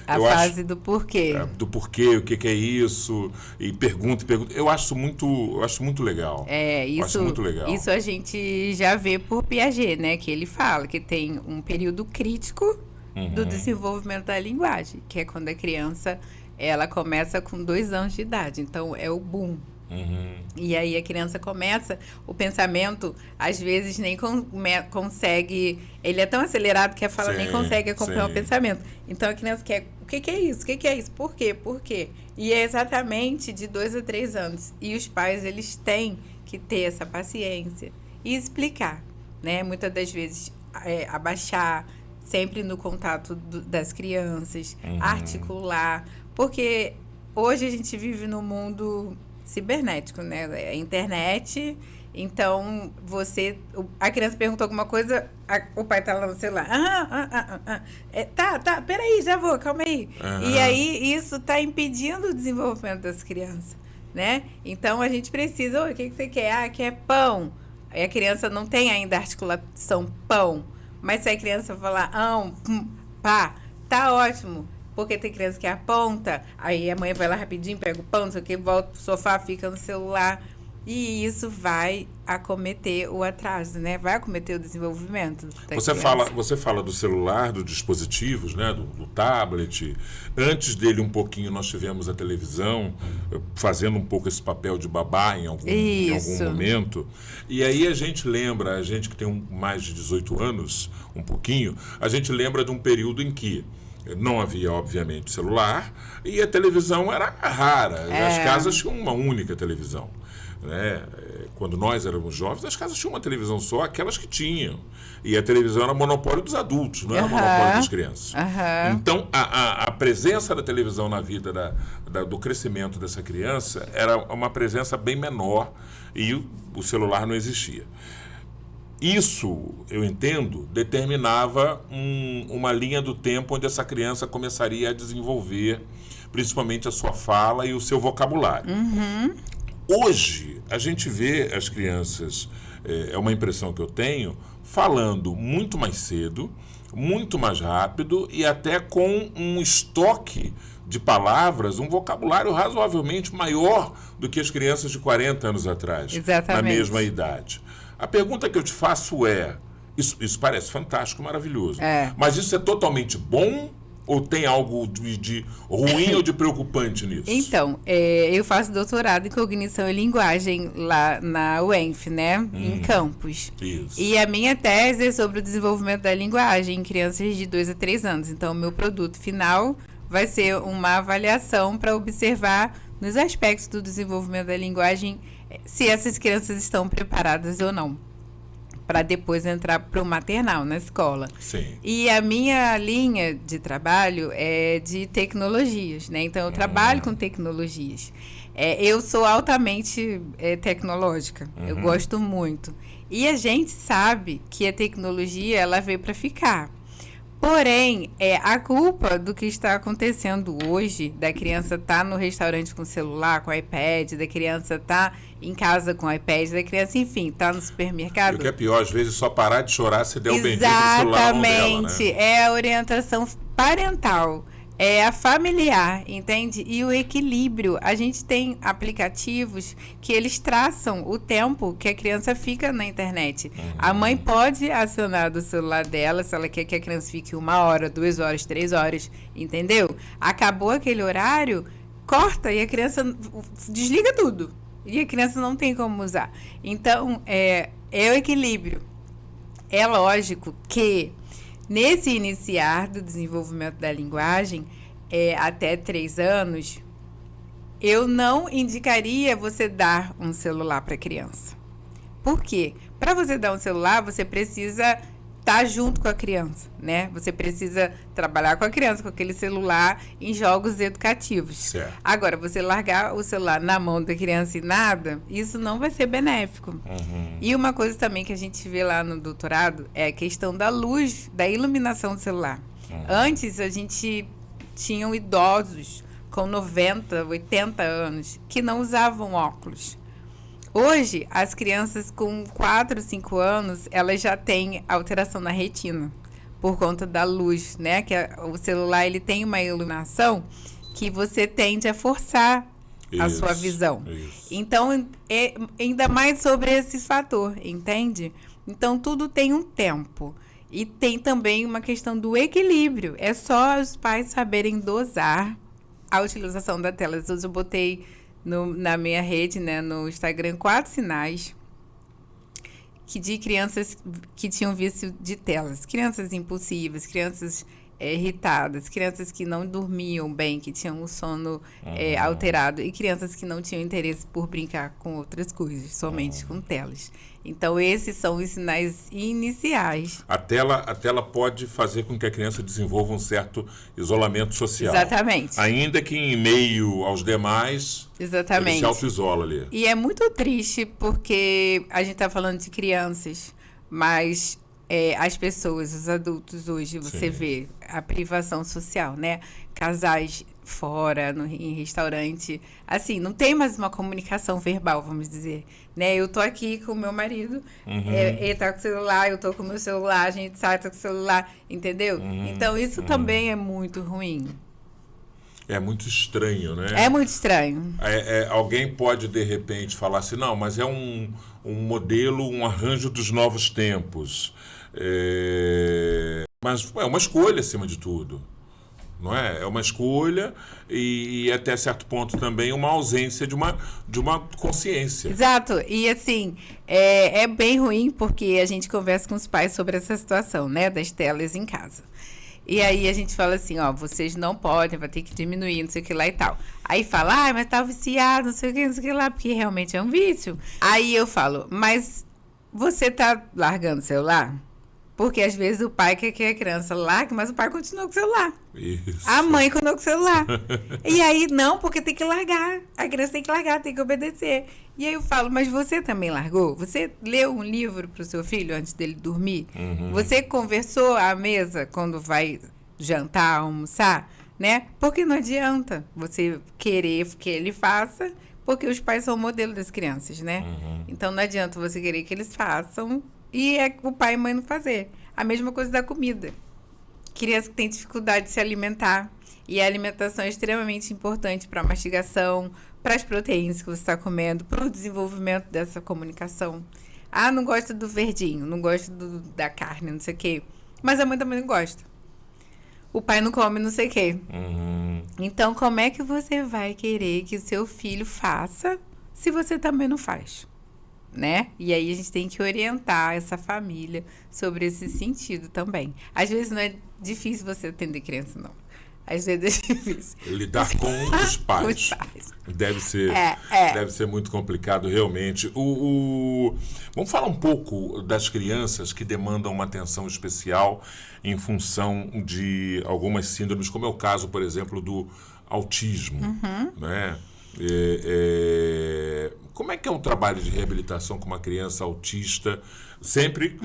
A Eu fase do porquê. do porquê, o que, que é isso, e pergunta. Eu acho muito legal. Eu acho muito legal. Isso a gente já vê por Piaget, né? Que ele fala que tem um período crítico do desenvolvimento da linguagem, que é quando a criança ela começa com 2 anos de idade. Então, é o boom. E aí a criança começa, o pensamento às vezes nem consegue, ele é tão acelerado que a fala nem consegue acompanhar o pensamento. Então a criança quer, o que é isso? O que é isso? Por quê? Por quê? E é exatamente de 2 a 3 anos. E os pais, eles têm que ter essa paciência e explicar, né? Muitas das vezes abaixar, sempre no contato das crianças, articular, porque hoje a gente vive no mundo cibernético, né? A internet. Então, a criança pergunta alguma coisa, o pai tá lá no celular. Tá, peraí, já vou, calma aí. E aí, isso tá impedindo o desenvolvimento das crianças, né? Então, a gente precisa, o que você quer? Quer pão. Aí a criança não tem ainda articulação pão. Mas se a criança falar, pá, tá ótimo. Porque tem criança que aponta, aí a mãe vai lá rapidinho, pega o pão, não sei o que, volta pro sofá, fica no celular. E isso vai acometer o atraso, né? Vai acometer o desenvolvimento da criança. Você fala do celular, dos dispositivos, né? Do tablet. Antes dele um pouquinho nós tivemos a televisão, fazendo um pouco esse papel de babá em algum momento. E aí a gente que tem mais de 18 anos, um pouquinho, a gente lembra de um período em que não havia, obviamente, celular e a televisão era rara. As casas tinham uma única televisão. Né? Quando nós éramos jovens, as casas tinham uma televisão só, aquelas que tinham. E a televisão era monopólio dos adultos, não era monopólio das crianças. Então, a presença da televisão na vida do crescimento dessa criança era uma presença bem menor e o celular não existia. Isso, eu entendo, determinava uma linha do tempo onde essa criança começaria a desenvolver principalmente a sua fala e o seu vocabulário. Hoje, a gente vê as crianças, é uma impressão que eu tenho, falando muito mais cedo, muito mais rápido e até com um estoque de palavras, um vocabulário razoavelmente maior do que as crianças de 40 anos atrás, na mesma idade. A pergunta que eu te faço isso parece fantástico, maravilhoso, mas isso é totalmente bom ou tem algo de ruim ou de preocupante nisso? Então, eu faço doutorado em cognição e linguagem lá na UENF, né? Em Campos. Isso. E a minha tese é sobre o desenvolvimento da linguagem em crianças de 2 a 3 anos. Então, o meu produto final vai ser uma avaliação para observar nos aspectos do desenvolvimento da linguagem se essas crianças estão preparadas ou não para depois entrar para o maternal na escola. Sim. E a minha linha de trabalho é de tecnologias, né? Então, eu trabalho com tecnologias. Eu sou altamente tecnológica, eu gosto muito. E a gente sabe que a tecnologia, ela veio para ficar. Porém, a culpa do que está acontecendo hoje, da criança estar no restaurante com o celular, com o iPad, da criança estar em casa com o iPad, da criança, enfim, estar no supermercado. E o que é pior, às vezes, só parar de chorar se der o bendito do celular na mão dela, né? É a orientação parental. É a familiar, entende? E o equilíbrio. A gente tem aplicativos que eles traçam o tempo que a criança fica na internet. A mãe pode acionar do celular dela, se ela quer que a criança fique 1 hora, 2 horas, 3 horas, entendeu? Acabou aquele horário, corta e a criança desliga tudo. E a criança não tem como usar. Então, é o equilíbrio. É lógico que nesse iniciar do desenvolvimento da linguagem, até 3 anos, eu não indicaria você dar um celular para a criança. Por quê? Para você dar um celular, você precisa estar junto com a criança, né? Você precisa trabalhar com a criança, com aquele celular, em jogos educativos. Certo. Agora, você largar o celular na mão da criança e nada, isso não vai ser benéfico. E uma coisa também que a gente vê lá no doutorado é a questão da luz, da iluminação do celular. Antes, a gente tinha idosos com 90, 80 anos que não usavam óculos. Hoje, as crianças com 4, 5 anos, elas já têm alteração na retina. por conta da luz, né? Que o celular ele tem uma iluminação que você tende a forçar a sua visão. Isso. Então, é ainda mais sobre esse fator, entende? Então, tudo tem um tempo. E tem também uma questão do equilíbrio. É só os pais saberem dosar a utilização da tela. Hoje eu botei na minha rede, né, no Instagram, 4 sinais de crianças que tinham vício de telas. Crianças impulsivas, crianças irritadas, crianças que não dormiam bem, que tinham o sono alterado, e crianças que não tinham interesse por brincar com outras coisas, somente com telas. Então, esses são os sinais iniciais. A tela pode fazer com que a criança desenvolva um certo isolamento social. Exatamente. Ainda que em meio aos demais, exatamente, ele se auto-isola ali. E é muito triste porque a gente está falando de crianças, mas as pessoas, os adultos hoje, você vê a privação social, né? Casais fora, em restaurante, assim, não tem mais uma comunicação verbal, vamos dizer, né? Eu tô aqui com o meu marido, ele tá com o celular, eu tô com o meu celular, a gente sai, tá com o celular, entendeu? Então, isso também é muito ruim. É muito estranho, né? É muito estranho. Alguém pode, de repente, falar assim, não, mas é um modelo, um arranjo dos novos tempos. Mas é uma escolha, acima de tudo. Não é? É uma escolha e até certo ponto também uma ausência de uma consciência. Exato. E assim, é bem ruim porque a gente conversa com os pais sobre essa situação, né? Das telas em casa. E aí a gente fala assim, ó, vocês não podem, vai ter que diminuir, não sei o que lá e tal. Aí fala, mas tá viciado, não sei o que lá, porque realmente é um vício. Aí eu falo, mas você tá largando o celular? Porque às vezes o pai quer que a criança largue, mas o pai continua com o celular. Isso. A mãe continua com o celular. E aí, não, porque tem que largar. A criança tem que largar, tem que obedecer. E aí eu falo, mas você também largou? Você leu um livro pro seu filho antes dele dormir? Você conversou à mesa quando vai jantar, almoçar? Né? Porque não adianta você querer que ele faça, porque os pais são o modelo das crianças, né? Então não adianta você querer que eles façam e o pai e mãe não fazer. A mesma coisa da comida. Criança que tem dificuldade de se alimentar. E a alimentação é extremamente importante para a mastigação, para as proteínas que você está comendo, para o desenvolvimento dessa comunicação. Ah, não gosta do verdinho, não gosta da carne, não sei o quê. Mas a mãe também não gosta. O pai não come não sei o quê. Então, como é que você vai querer que o seu filho faça se você também não faz? Né? E aí a gente tem que orientar essa família sobre esse sentido também. Às vezes não é difícil você atender criança, não. Às vezes é difícil. Lidar com os pais. Deve ser muito complicado, realmente. Vamos falar um pouco das crianças que demandam uma atenção especial em função de algumas síndromes, como é o caso, por exemplo, do autismo. Né? Como é que é um trabalho de reabilitação com uma criança autista? Sempre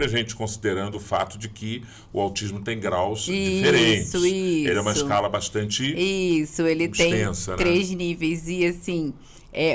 a gente considerando o fato de que o autismo tem graus diferentes. Isso. Ele é uma escala bastante ele extensa, tem 3 níveis. E assim,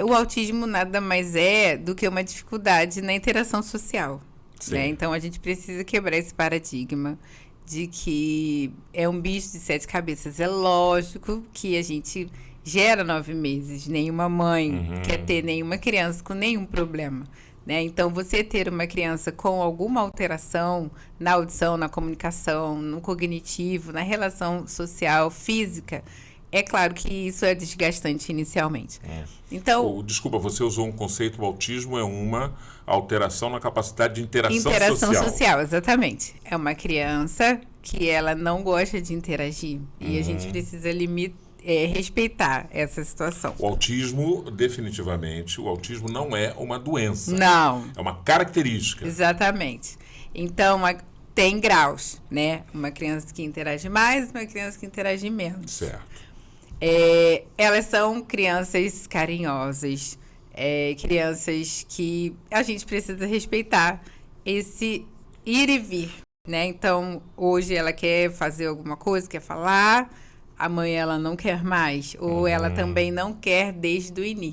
o autismo nada mais é do que uma dificuldade na interação social. Né? Então a gente precisa quebrar esse paradigma de que é um bicho de 7 cabeças. É lógico que a gente gera 9 meses. Nenhuma mãe quer ter nenhuma criança com nenhum problema. Né? Então, você ter uma criança com alguma alteração na audição, na comunicação, no cognitivo, na relação social, física, é claro que isso é desgastante inicialmente. Então, desculpa, você usou um conceito, o autismo é uma alteração na capacidade de interação social. Interação social, exatamente. É uma criança que ela não gosta de interagir. E a gente precisa respeitar essa situação. O autismo, definitivamente, o autismo não é uma doença. Não. É uma característica. Exatamente. Então, tem graus, né? Uma criança que interage mais, uma criança que interage menos. Certo. Elas são crianças carinhosas, crianças que a gente precisa respeitar esse ir e vir, né? Então, hoje ela quer fazer alguma coisa, quer falar, amanhã ela não quer mais, ou ela também não quer desde o início.